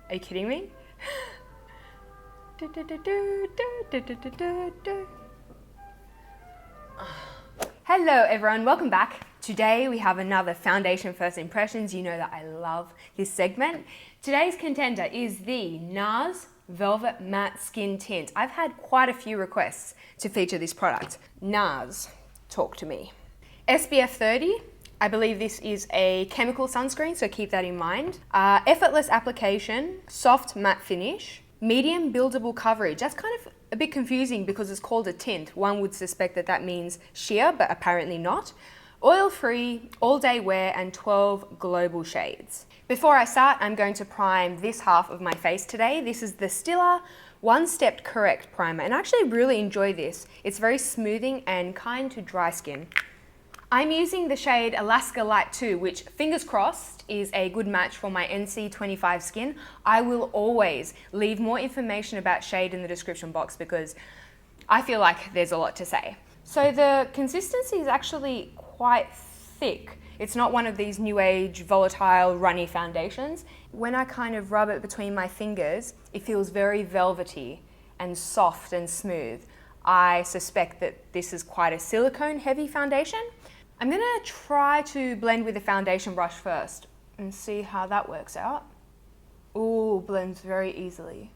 Are you kidding me? Hello everyone, welcome back. Today we have another foundation first impressions. You know that I love this segment. Today's contender is the NARS Velvet Matte Skin Tint. I've had quite a few requests to feature this product. NARS, talk to me. SPF 30, I believe this is a chemical sunscreen, so keep that in mind. Effortless application, soft matte finish, medium buildable coverage. That's kind of a bit confusing because it's called a tint. One would suspect that that means sheer, but apparently not. Oil-free, all-day wear, and 12 global shades. Before I start, I'm going to prime this half of my face today. This is the Stila One Step Correct Primer, and I actually really enjoy this. It's very smoothing and kind to dry skin. I'm using the shade Alaska Light 2, which, fingers crossed, is a good match for my NC25 skin. I will always leave more information about shade in the description box because I feel like there's a lot to say. So the consistency is actually quite thick. It's not one of these new age, volatile, runny foundations. When I kind of rub it between my fingers, it feels very velvety and soft and smooth. I suspect that this is quite a silicone heavy foundation. I'm gonna try to blend with the foundation brush first and see how that works out. Ooh, blends very easily.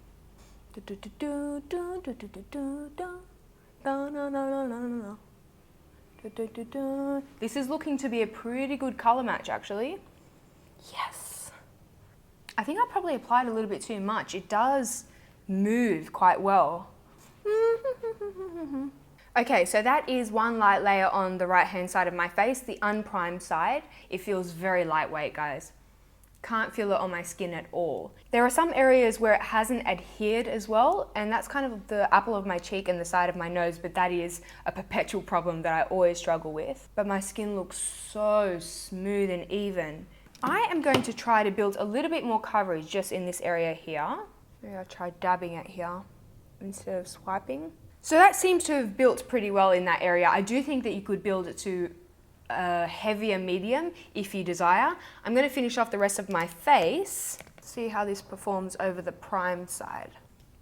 This is looking to be a pretty good color match actually. Yes. I think I probably applied a little bit too much. It does move quite well. Okay, so that is one light layer on the right hand side of my face, the unprimed side. It feels very lightweight, guys. Can't feel it on my skin at all. There are some areas where it hasn't adhered as well, and that's kind of the apple of my cheek and the side of my nose, but that is a perpetual problem that I always struggle with. But my skin looks so smooth and even. I am going to try to build a little bit more coverage just in this area here. Maybe I'll try dabbing it here instead of swiping. So that seems to have built pretty well in that area. I do think that you could build it to a heavier medium if you desire. I'm going to finish off the rest of my face, see how this performs over the primed side.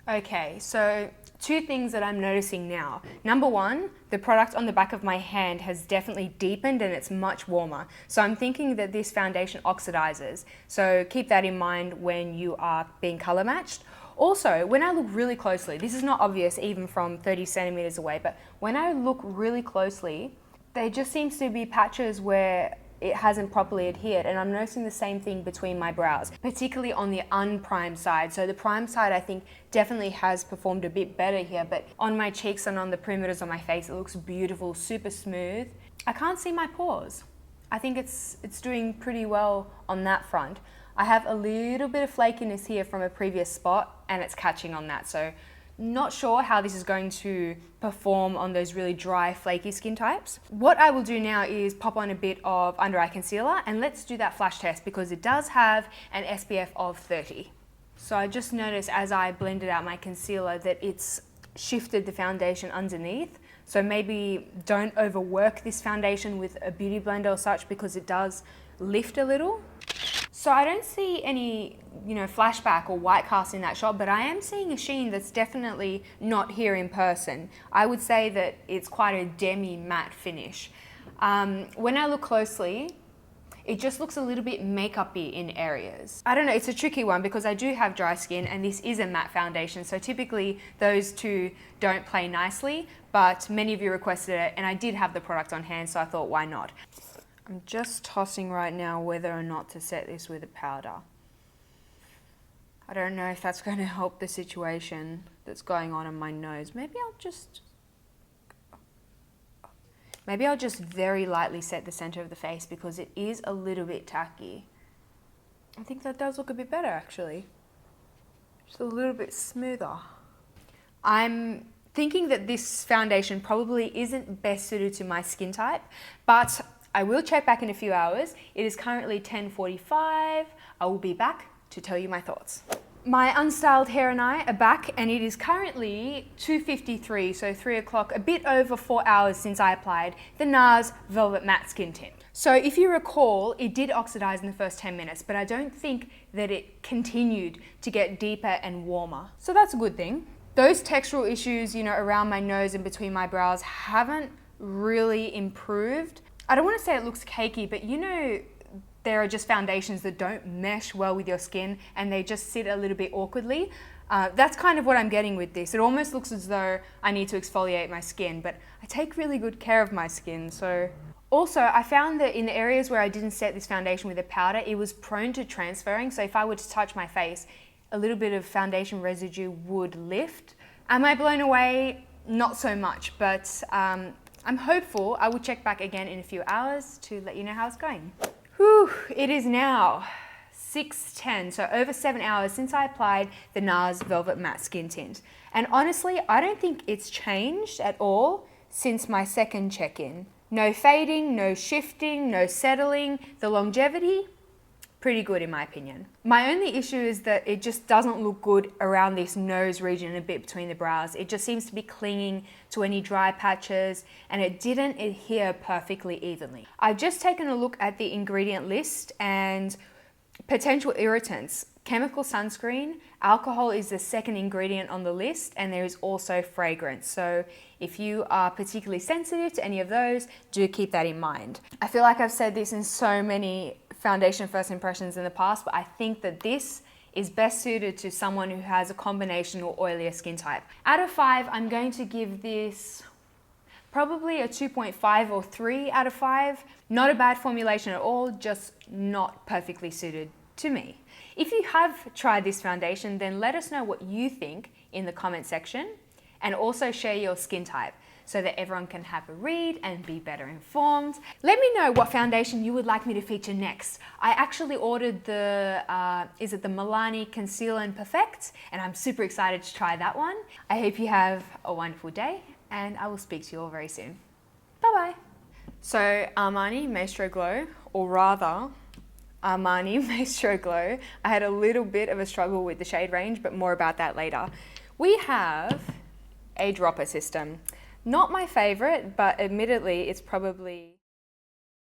Okay, so two things that I'm noticing now. Number one, the product on the back of my hand has definitely deepened and it's much warmer. So I'm thinking that this foundation oxidizes. So keep that in mind when you are being color matched. Also, when I look really closely, this is not obvious even from 30 centimeters away, but when I look really closely, there just seems to be patches where it hasn't properly adhered, and I'm noticing the same thing between my brows, particularly on the unprimed side. So the primed side I think definitely has performed a bit better here, but on my cheeks and on the perimeters of my face, it looks beautiful, super smooth. I can't see my pores. I think it's doing pretty well on that front. I have a little bit of flakiness here from a previous spot and it's catching on that. So not sure how this is going to perform on those really dry, flaky skin types. What I will do now is pop on a bit of under eye concealer and let's do that flash test because it does have an SPF of 30. So I just noticed as I blended out my concealer that it's shifted the foundation underneath. So maybe don't overwork this foundation with a beauty blender or such because it does lift a little. So I don't see any, flashback or white cast in that shot, but I am seeing a sheen that's definitely not here in person. I would say that it's quite a demi matte finish. When I look closely, it just looks a little bit makeup-y in areas. I don't know, it's a tricky one because I do have dry skin and this is a matte foundation, so typically those two don't play nicely, but many of you requested it and I did have the product on hand, so I thought, why not? I'm just tossing right now whether or not to set this with a powder. I don't know if that's going to help the situation that's going on in my nose. Maybe I'll just very lightly set the center of the face because it is a little bit tacky. I think that does look a bit better actually. Just a little bit smoother. I'm thinking that this foundation probably isn't best suited to my skin type, but I will check back in a few hours. It is currently 10:45. I will be back to tell you my thoughts. My unstyled hair and I are back, and it is currently 2:53, so 3 o'clock, a bit over 4 hours since I applied the NARS Velvet Matte Skin Tint. So if you recall, it did oxidize in the first 10 minutes, but I don't think that it continued to get deeper and warmer. So that's a good thing. Those textural issues, around my nose and between my brows haven't really improved. I don't want to say it looks cakey, but there are just foundations that don't mesh well with your skin and they just sit a little bit awkwardly. That's kind of what I'm getting with this. It almost looks as though I need to exfoliate my skin, but I take really good care of my skin. So also, I found that in the areas where I didn't set this foundation with a powder, it was prone to transferring. So if I were to touch my face, a little bit of foundation residue would lift. Am I blown away? Not so much, but I'm hopeful. I will check back again in a few hours to let you know how it's going. Whew, it is now 6:10, so over 7 hours since I applied the NARS Velvet Matte Skin Tint. And honestly, I don't think it's changed at all since my second check-in. No fading, no shifting, no settling. The longevity, pretty good in my opinion. My only issue is that it just doesn't look good around this nose region, a bit between the brows. It just seems to be clinging to any dry patches, and it didn't adhere perfectly evenly. I've just taken a look at the ingredient list and potential irritants. Chemical sunscreen, alcohol is the second ingredient on the list, and there is also fragrance. So if you are particularly sensitive to any of those, do keep that in mind. I feel like I've said this in so many foundation first impressions in the past, but I think that this is best suited to someone who has a combination or oilier skin type. Out of 5, I'm going to give this probably a 2.5 or 3 out of 5. Not a bad formulation at all, just not perfectly suited to me. If you have tried this foundation, then let us know what you think in the comment section, and also share your skin type so that everyone can have a read and be better informed. Let me know what foundation you would like me to feature next. I actually ordered the Milani Conceal and Perfect, and I'm super excited to try that one. I hope you have a wonderful day, and I will speak to you all very soon. Bye-bye. So Armani Maestro Glow, or rather, Armani Maestro Glow. I had a little bit of a struggle with the shade range, but more about that later. We have a dropper system. Not my favorite, but admittedly, it's probably